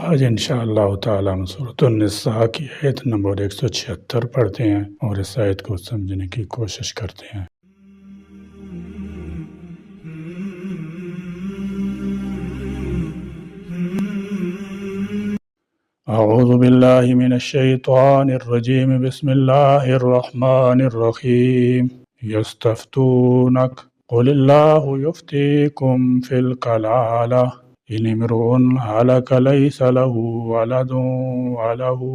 آج انشاءاللہ تعالی ہم سورۃ النساء کی آیت نمبر 176 پڑھتے ہیں اور اس آیت کو سمجھنے کی کوشش کرتے ہیں۔ اعوذ باللہ من الشیطان الرجیم، بسم اللہ الرحمن الرحیم۔ یستفتونک قل اللہ یفتیکم فی الکلالہ ان امرؤ هلك ليس له ولد وله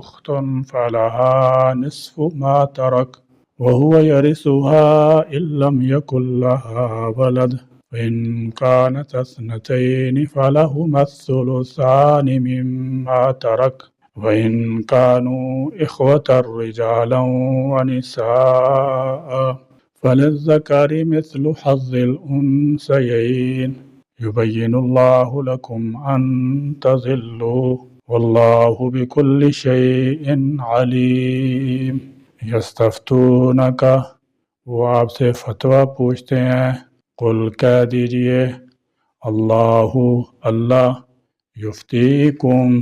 أخت فلها نصف ما ترك وهو يرثها إن لم يكن لها ولد فإن كانت اثنتين فلهما الثلثان مما ترك وإن كانوا إخوة رجالا ونساء فللذكر مثل حظ الأنثيين يبين الله لكم أن تضلوا والله بكل شيء عليم۔ یستفتونک، وہ آپ سے فتویٰ پوچھتے ہیں، قل کہہ دیجئے، اللہ یفتیکم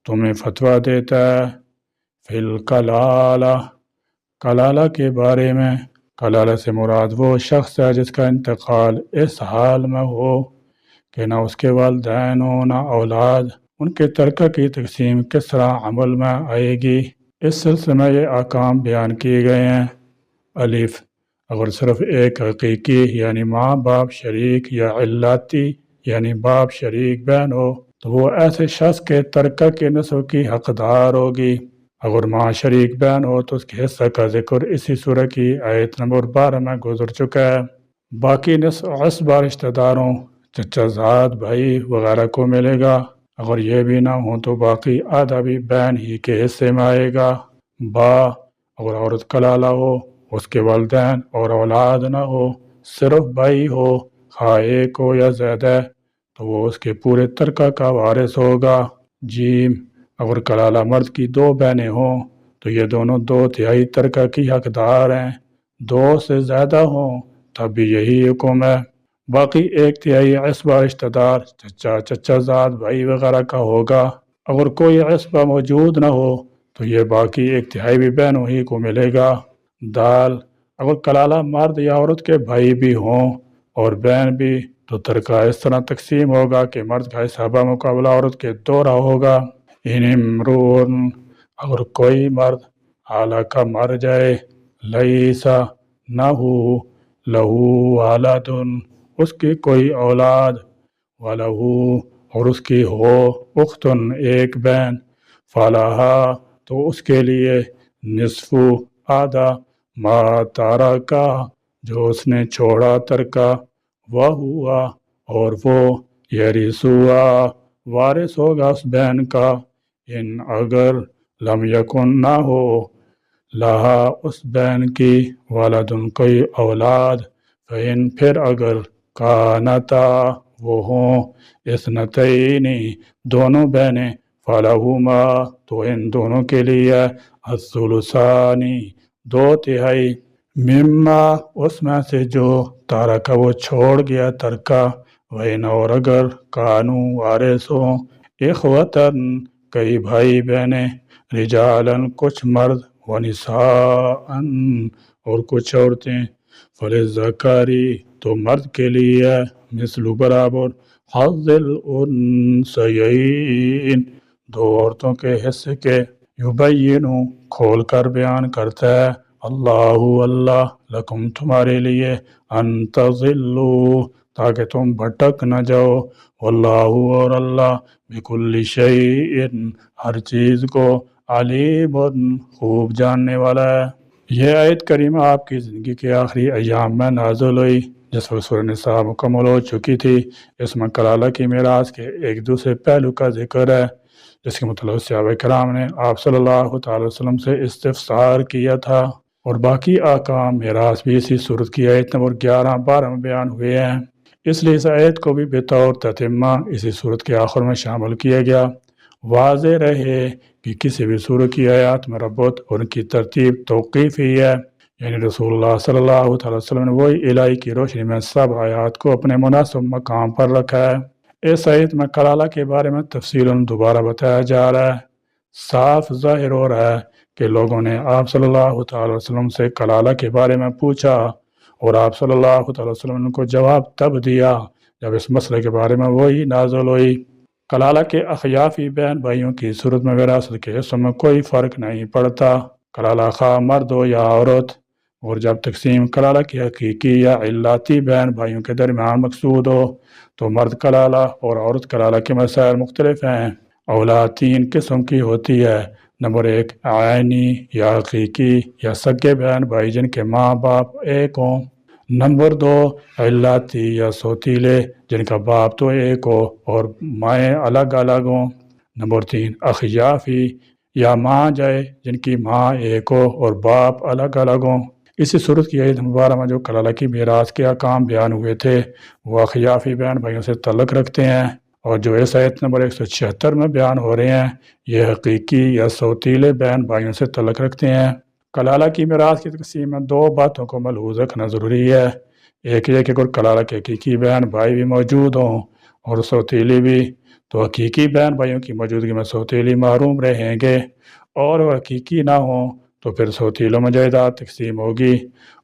تمہیں فتویٰ دیتا ہے، فی الکلالہ کلالہ کے بارے میں۔ کلالہ سے مراد وہ شخص ہے جس کا انتقال اس حال میں ہو کہ نہ اس کے والدین ہوں نہ اولاد، ان کے ترکہ کی تقسیم کس طرح عمل میں آئے گی۔ اس سلسلے میں یہ احکام بیان کیے گئے ہیں۔ الف، اگر صرف ایک حقیقی یعنی ماں باپ شریک یا علاتی یعنی باپ شریک بہن ہو تو وہ ایسے شخص کے ترکہ کے نصف کی حقدار ہوگی۔ اگر ماں شریک بہن ہو تو اس کے حصہ کا ذکر اسی سورہ کی آیت نمبر 12 میں گزر چکا ہے۔ باقی نصف عصبہ رشتہ داروں، چچا زاد، بھائی وغیرہ کو ملے گا۔ اگر یہ بھی نہ ہوں تو باقی آدھا بھی بہن ہی کے حصے میں آئے گا۔ با، اگر عورت کلالہ ہو، اس کے والدین اور اولاد نہ ہو، صرف بھائی ہو، خواہ ایک ہو یا زیادہ، تو وہ اس کے پورے ترکہ کا وارث ہوگا۔ جیم، اگر کلالہ مرد کی دو بہنیں ہوں تو یہ دونوں 2/3 ترکہ کی حقدار ہیں۔ 2 سے زیادہ ہوں تب بھی یہی حکم ہے۔ باقی 1/3 عصبہ رشتہ دار، چچا زاد، بھائی وغیرہ کا ہوگا۔ اگر کوئی عصبہ موجود نہ ہو تو یہ باقی 1/3 بھی بہنوں ہی کو ملے گا۔ دال، اگر کلالہ مرد یا عورت کے بھائی بھی ہوں اور بہن بھی تو ترکہ اس طرح تقسیم ہوگا کہ مرد کا حصہ بمقابلہ عورت کے 2 ہوگا۔ ان امرؤ، اگر کوئی مرد ہلاک مر جائے، لیسا نہ ہو، لہو ولد، اس کی کوئی اولاد، ولہو، اور اس کی ہو، اختن، ایک بہن، فلاحا، تو اس کے لیے نصف، آدھا، ما تارکا، جو اس نے چھوڑا ترکہ، وہوا، اور وہ، یرثها، وارث ہوگا اس بہن کا، ان اگر لم یکن نہ ہو، لہا اس بہن کی، ولدن کوئی اولاد، فإن پھر اگر کانتا وہ ہوں، اثنتین دونوں بہنیں، فلہما تو ان دونوں کے لیے، الثلثان 2/3، مما اس میں سے جو تارکہ وہ چھوڑ گیا ترکہ، وإن اور اگر کانوا وارث ہوں، اخوتاً کئی بھائی بہنیں، رجالاً کچھ مرد، ونساءً اور کچھ عورتیں، فللذکر تو مرد کے لیے، مثل برابر، حظ الانثیین 2 عورتوں کے حصے کے، یبین کھول کر بیان کرتا ہے، اللہ لکم تمہارے لیے، ان تضلوا تاکہ تم بھٹک نہ جاؤ، واللہ اور اللہ، بکل شیء ہر چیز کو، علیم خوب جاننے والا ہے۔ یہ آیت کریمہ آپ کی زندگی کے آخری ایام میں نازل ہوئی جس وقت سورہ نساء مکمل ہو چکی تھی۔ اس میں کلالہ کی میراث کے ایک دوسرے پہلو کا ذکر ہے جس کے متعلق صحابہ کرام نے آپ صلی اللہ تعالی وسلم سے استفسار کیا تھا، اور باقی احکام میراث بھی اسی صورت کی آیت نمبر 11-12 میں بیان ہوئے ہیں۔ اس لیے اس آیت کو بھی بطور تتمہ اسی صورت کے آخر میں شامل کیا گیا۔ واضح رہے کہ کسی بھی سورہ کی آیات میں ربط اور ان کی ترتیب توقیفی ہے، یعنی رسول اللہ صلی اللہ تعالی وسلم نے وہی الہی کی روشنی میں سب آیات کو اپنے مناسب مقام پر رکھا ہے۔ اس آیت میں کلالہ کے بارے میں تفصیلاً دوبارہ بتایا جا رہا ہے۔ صاف ظاہر ہو رہا ہے کہ لوگوں نے آپ صلی اللہ تعالی وسلم سے کلالہ کے بارے میں پوچھا اور آپ صلی اللہ تعالی وسلم نے کو جواب تب دیا جب اس مسئلے کے بارے میں وہی نازل ہوئی۔ کلالہ کے اخیافی بہن بھائیوں کی صورت میں وراثت کے حصوں میں کوئی فرق نہیں پڑتا، کلالہ خواہ مرد ہو یا عورت، اور جب تقسیم کلالہ کی حقیقی یا علاتی بہن بھائیوں کے درمیان مقصود ہو تو مرد کلالہ اور عورت کلالہ کے مسائل مختلف ہیں۔ اولاد 3 قسم کی ہوتی ہے۔ نمبر 1 عینی یا حقیقی یا سگے بہن بھائی جن کے ماں باپ ایک ہوں۔ نمبر 2 علاتی یا سوتیلے جن کا باپ تو ایک ہو اور مائیں الگ الگ ہوں۔ نمبر 3 اخیافی یا ماں جائے جن کی ماں ایک ہو اور باپ الگ الگ ہوں۔ اسی صورت کی عید مبارہ میں جو کلالہ کی میراث کے احکام بیان ہوئے تھے وہ اخیافی بہن بھائیوں سے تعلق رکھتے ہیں، اور جو اس آیت نمبر 176 میں بیان ہو رہے ہیں یہ حقیقی یا سوتیلے بہن بھائیوں سے تعلق رکھتے ہیں۔ کلالہ کی میراث کی تقسیم میں 2 باتوں کو ملحوظ رکھنا ضروری ہے۔ ایک یہ کہ اگر کلالہ کے حقیقی بہن بھائی بھی موجود ہوں اور سوتیلی بھی، تو حقیقی بہن بھائیوں کی موجودگی میں سوتیلی محروم رہیں گے، اور وہ حقیقی نہ ہوں تو پھر سوتیلوں میں جائیداد تقسیم ہوگی۔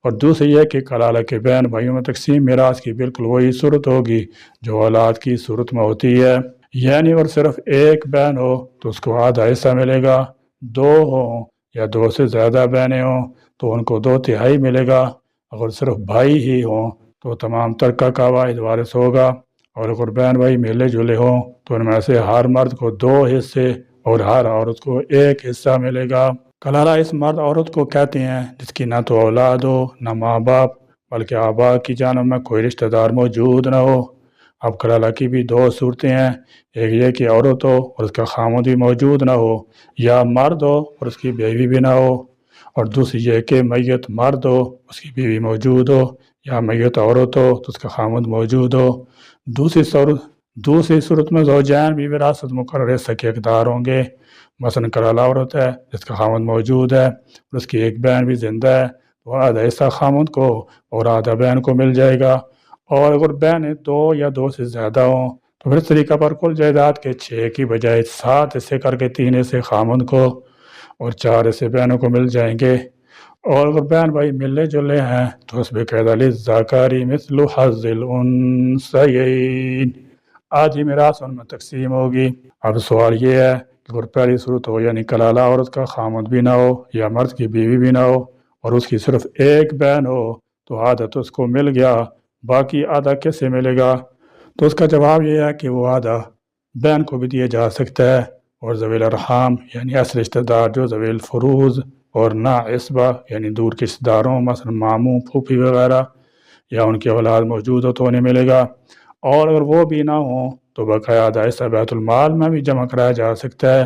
اور دوسری یہ کہ کلالہ کے بہن بھائیوں میں تقسیم میراث کی بالکل وہی صورت ہوگی جو اولاد کی صورت میں ہوتی ہے، یعنی اگر صرف ایک بہن ہو تو اس کو آدھا حصہ ملے گا، 2 ہوں یا 2 سے زیادہ بہنیں ہوں تو ان کو 2/3 ملے گا، اگر صرف بھائی ہی ہوں تو تمام ترکہ کا واحد وارث ہوگا، اور اگر بہن بھائی ملے جلے ہوں تو ان میں سے ہر مرد کو 2 حصے اور ہر عورت کو 1 حصہ ملے گا۔ کلالہ اس مرد عورت کو کہتے ہیں جس کی نہ تو اولاد ہو نہ ماں باپ بلکہ آبا کی جانب میں کوئی رشتہ دار موجود نہ ہو۔ اب کلالہ کی بھی 2 صورتیں ہیں، ایک یہ کہ عورت ہو اور اس کا خامند بھی موجود نہ ہو، یا مرد ہو اور اس کی بیوی بھی نہ ہو، اور دوسری یہ کہ میت مرد ہو اس کی بیوی موجود ہو، یا میت عورت ہو تو اس کا خامند موجود ہو۔ دوسری صورت میں زوجین بھی وراثت مقرر حصہ کے حقدار ہوں گے۔ مثلا کلالہ عورت ہے جس کا خامند موجود ہے اور اس کی ایک بہن بھی زندہ ہے تو آدھا حصہ خامند کو اور آدھا بہن کو مل جائے گا، اور اگر بہنیں 2 یا 2 سے زیادہ ہوں تو پھر اس طریقہ پر کل جائیداد کے 6 کی بجائے 7 حصے کر کے 3 حصے خامند کو اور 4 حصے بہنوں کو مل جائیں گے، اور اگر بہن بھائی ملے جلے ہیں تو اس بقاعدہ للذکر مثل حظ الانثیین، آدھی میراث ان میں تقسیم ہوگی۔ اب سوال یہ ہے کہ اگر پہلی صورت ہو یعنی کلالہ عورت کا خامند بھی نہ ہو یا مرد کی بیوی بھی نہ ہو اور اس کی صرف ایک بہن ہو تو آدھا تو اس کو مل گیا، باقی آدھا کیسے ملے گا؟ تو اس کا جواب یہ ہے کہ وہ آدھا بہن کو بھی دیا جا سکتا ہے، اور ذوی الارحام یعنی اصل رشتہ دار جو ذوی الفروض اور نہ عصبہ یعنی دور کے رشتہ داروں مثلا ماموں پھوپھی وغیرہ یا ان کی اولاد موجود ہو تو انہیں ملے گا، اور اگر وہ بھی نہ ہوں تو بقایا آدھا حصہ بیت المال میں بھی جمع کرایا جا سکتا ہے،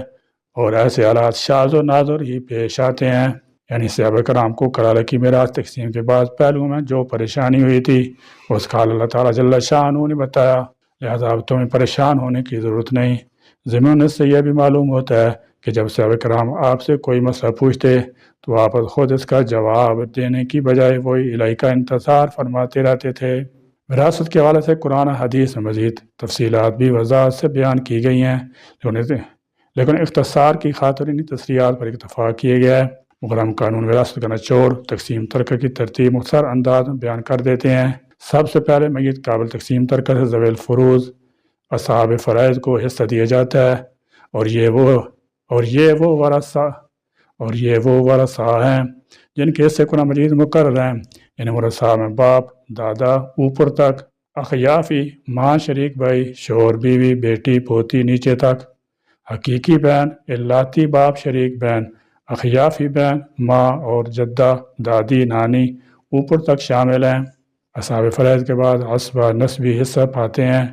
اور ایسے حالات شاذ و نادر ہی پیش آتے ہیں۔ یعنی صحابہ کرام کو کلالہ کی میراث تقسیم کے بعد پہلوؤں میں جو پریشانی ہوئی تھی اس کا اللہ تعالیٰ جل شانہ نے بتایا، لہذا اب تمہیں پریشان ہونے کی ضرورت نہیں۔ ضمن سے یہ بھی معلوم ہوتا ہے کہ جب صحابہ کرام آپ سے کوئی مسئلہ پوچھتے تو آپ خود اس کا جواب دینے کی بجائے وہی الہی کا انتظار فرماتے رہتے تھے۔ وراثت کے حوالے سے قرآن حدیث میں مزید تفصیلات بھی وضاحت سے بیان کی گئی ہیں، لیکن اختصار کی خاطر انہی تصریحات پر اکتفا کیے گیا ہے۔ مقرم قانون وراثت کا نچوڑ تقسیم ترکہ کی ترتیب مختصر انداز میں بیان کر دیتے ہیں۔ سب سے پہلے میت قابل تقسیم ترکہ سے ذوی الفروض اصحاب فرائض کو حصہ دیا جاتا ہے، اور یہ وہ ورثہ ہیں جن کے حصے قرآن مجید مقرر ہیں۔ ان ورثہ میں باپ دادا اوپر تک، اخیافی ماں شریک بھائی شوہر بیوی بیٹی پوتی نیچے تک، حقیقی بہن علاتی باپ شریک بہن اخیافی بہن ماں اور جدہ دادی نانی اوپر تک شامل ہیں۔ اصحاب فرائض کے بعد عصبہ نسبی حصہ پاتے ہیں۔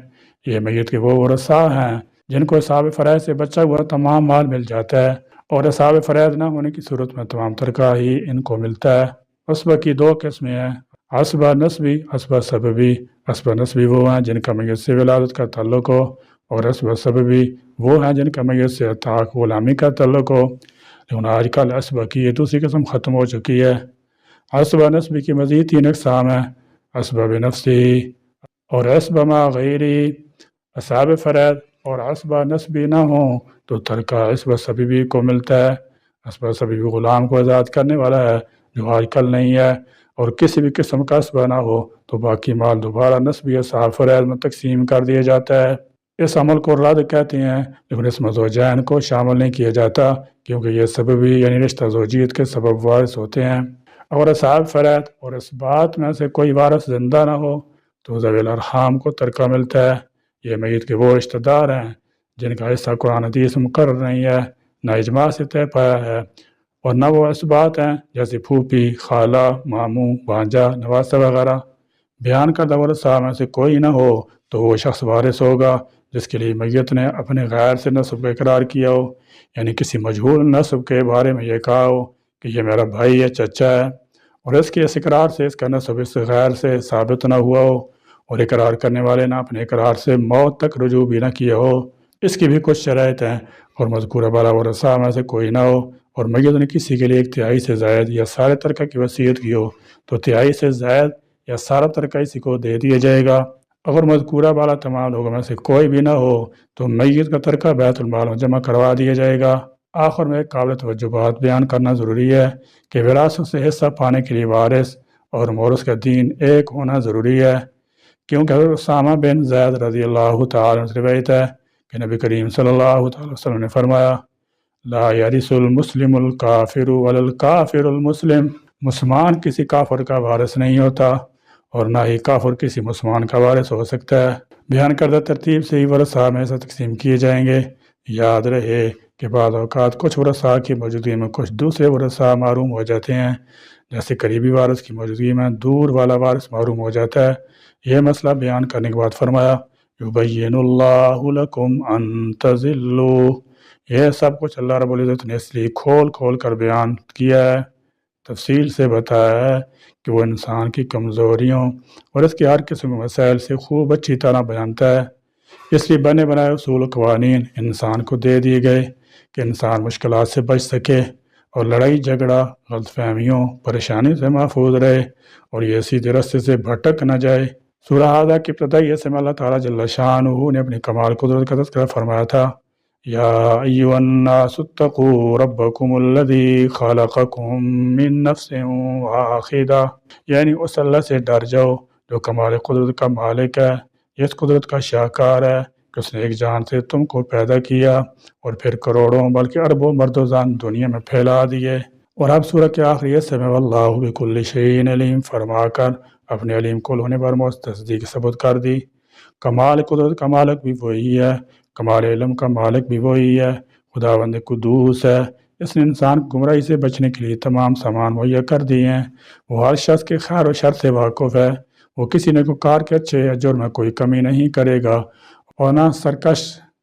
یہ میت کے وہ ورثہ ہیں جن کو اصحاب فرائض سے بچا ہوا تمام مال مل جاتا ہے، اور اصحاب فرائض نہ ہونے کی صورت میں تمام ترکہ ہی ان کو ملتا ہے۔ عصبہ کی 2 قسمیں ہیں، عصبہ نسبی، عصبہ سببی۔ عصبہ نسبی وہ ہیں جن کا میت سے ولادت کا تعلق ہو، اور عصبہ سببی وہ ہیں جن کا میت سے عتاق غلامی کا تعلق ہو، لیکن آج کل عصبہ کی یہ دوسری قسم ختم ہو چکی ہے۔ عصبہ نسبی کی مزید 3 اقسام ہیں، عصبہ بنفسی اور عصبہ مع غیری۔ اصحاب فرائض اور عصبہ نسبی نہ ہوں تو ترکہ عصبہ سبیبی کو ملتا ہے۔ عصبہ سبیبی غلام کو آزاد کرنے والا ہے جو آج کل نہیں ہے، اور کسی بھی قسم کا عصبہ نہ ہو تو باقی مال دوبارہ نسبی اصحاب فرائض میں تقسیم کر دیا جاتا ہے۔ اس عمل کو رد کہتے ہیں، لیکن اس میں زوجین کو شامل نہیں کیا جاتا کیونکہ یہ سببی یعنی رشتہ زوجیت کے سبب وارث ہوتے ہیں۔ اگر اصحاب فرائض اور اس بات میں سے کوئی وارث زندہ نہ ہو تو ذوی الارحام کو ترکہ ملتا ہے۔ یہ میت کے وہ رشتہ دار ہیں جن کا حصہ قرآن حدیث مقرر نہیں ہے، نہ اجماع سے طے پایا ہے، اور نہ وہ اسبات ہیں جیسے پھوپھی، خالہ، ماموں، بھانجا، نواسہ وغیرہ۔ بیان کردہ ورثاء میں سے کوئی نہ ہو تو وہ شخص وارث ہوگا جس کے لیے میت نے اپنے غیر سے نسب کا اقرار کیا ہو، یعنی کسی مجہول نسب کے بارے میں یہ کہا ہو کہ یہ میرا بھائی ہے، چچا ہے، اور اس کے اس اقرار سے اس کا نسب اس غیر سے ثابت نہ ہوا ہو، اور اقرار کرنے والے نے اپنے اقرار سے موت تک رجوع بھی نہ کیا ہو۔ اس کی بھی کچھ شرائط ہیں، اور مذکورہ بالا ورثاء میں سے کوئی نہ ہو اور میت نے کسی کے لیے ایک تہائی سے زائد یا سارے ترکہ کی وصیت کی ہو تو تہائی سے زائد یا سارا ترکہ اسی کو دے دیا جائے گا۔ اگر مذکورہ بالا تمام لوگوں میں سے کوئی بھی نہ ہو تو میت کا ترکہ بیت المال میں جمع کروا دیا جائے گا۔ آخر میں ایک قابل توجہ بات بیان کرنا ضروری ہے کہ وراثت سے حصہ پانے کے لیے وارث اور مورث کا دین ایک ہونا ضروری ہے، کیونکہ حضرت اسامہ بن زید رضی اللہ تعالیٰ عنہ سے روایت ہے کہ نبی کریم صلی اللہ تعالیٰ وسلم نے فرمایا، لا یرث المسلم الکافر ولا الکافر المسلم، مسلمان کسی کافر کا وارث نہیں ہوتا اور نہ ہی کافر کسی مسلمان کا وارث ہو سکتا ہے۔ بیان کردہ ترتیب سے ہی ورثاء میں سے تقسیم کیے جائیں گے۔ یاد رہے کہ بعض اوقات کچھ ورثاء کی موجودگی میں کچھ دوسرے ورثاء محروم ہو جاتے ہیں، جیسے قریبی وارث کی موجودگی میں دور والا وارث محروم ہو جاتا ہے۔ یہ مسئلہ بیان کرنے کے بعد فرمایا، یبین اللہ لکم ان تضلوا، یہ سب کچھ اللہ رب العزت نے اس لیے کھول کھول کر بیان کیا ہے، تفصیل سے بتایا ہے کہ وہ انسان کی کمزوریوں اور اس کے ہر قسم کے مسائل سے خوب اچھی طرح بیانتا ہے۔ اس لیے بنے بنائے اصول و قوانین انسان کو دے دیے گئے کہ انسان مشکلات سے بچ سکے اور لڑائی جھگڑا، غلط فہمیوں، پریشانی سے محفوظ رہے اور یہ سیدھے راستے سے بھٹک نہ جائے۔ سورہ حاقہ کی ابتدائی حصے میں اللہ تعالیٰ جل شانہ نے اپنی کمال قدرت کا تذکرہ فرمایا تھا، یا ایھا الناس اتقوا ربکم الذی خلقکم من نفس واحدہ، یعنی اس اللہ سے ڈر جاؤ جو کمال قدرت کا مالک ہے، اس قدرت کا شاہکار ہے کہ اس نے ایک جان سے تم کو پیدا کیا اور پھر کروڑوں بلکہ اربوں مرد و زن دنیا میں پھیلا دیے۔ اور اب سورہ کے آخری حصے میں واللہ بکل شیء علیم فرما کر اپنے علیم کل ہونے پر تصدیق ثبت کر دی۔ کمال قدرت کا مالک بھی وہی ہے، کمال علم کا مالک بھی وہی ہے، خداوند قدوس ہے۔ اس نے انسان کو گمراہی سے بچنے کے لیے تمام سامان مہیا کر دیے ہیں۔ وہ ہر شخص کے خیر و شر سے واقف ہے، وہ کسی نیکوکار کے اچھے اجر میں کوئی کمی نہیں کرے گا اور نہ سرکش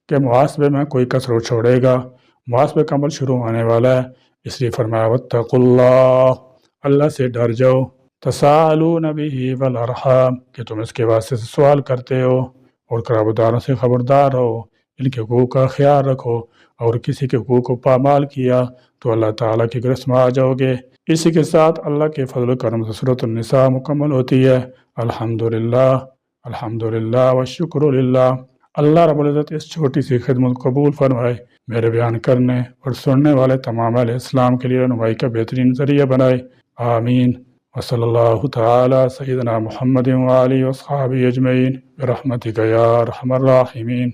کے محاسبے میں کوئی کسر چھوڑے گا۔ محاسبے کا عمل شروع ہونے والا ہے، اس لیے فرمایا واتقوا اللہ، اللہ سے ڈر جاؤ، تساءلون بہ والارحام، کہ تم اس کے واسطے سے سوال کرتے ہو، اور قرابت داروں سے خبردار رہو، ان کے حقوق کا خیال رکھو، اور کسی کے حقوق کو پامال کیا تو اللہ تعالیٰ کی گرفت میں آ جاؤ گے۔ اسی کے ساتھ اللہ کے فضل و کرم سے سورۃ النساء مکمل ہوتی ہے۔ الحمدللہ، الحمدللہ والشکر للہ۔ اللہ رب العزت اس چھوٹی سی خدمت قبول فرمائے، میرے بیان کرنے اور سننے والے تمام اہل اسلام کے لیے رہنمائی کا بہترین ذریعہ بنائے، آمین۔ وصلی اللہ تعالی سیدنا محمد وآلہ وصحبہ اجمعین برحمتک یا ارحم الراحمین۔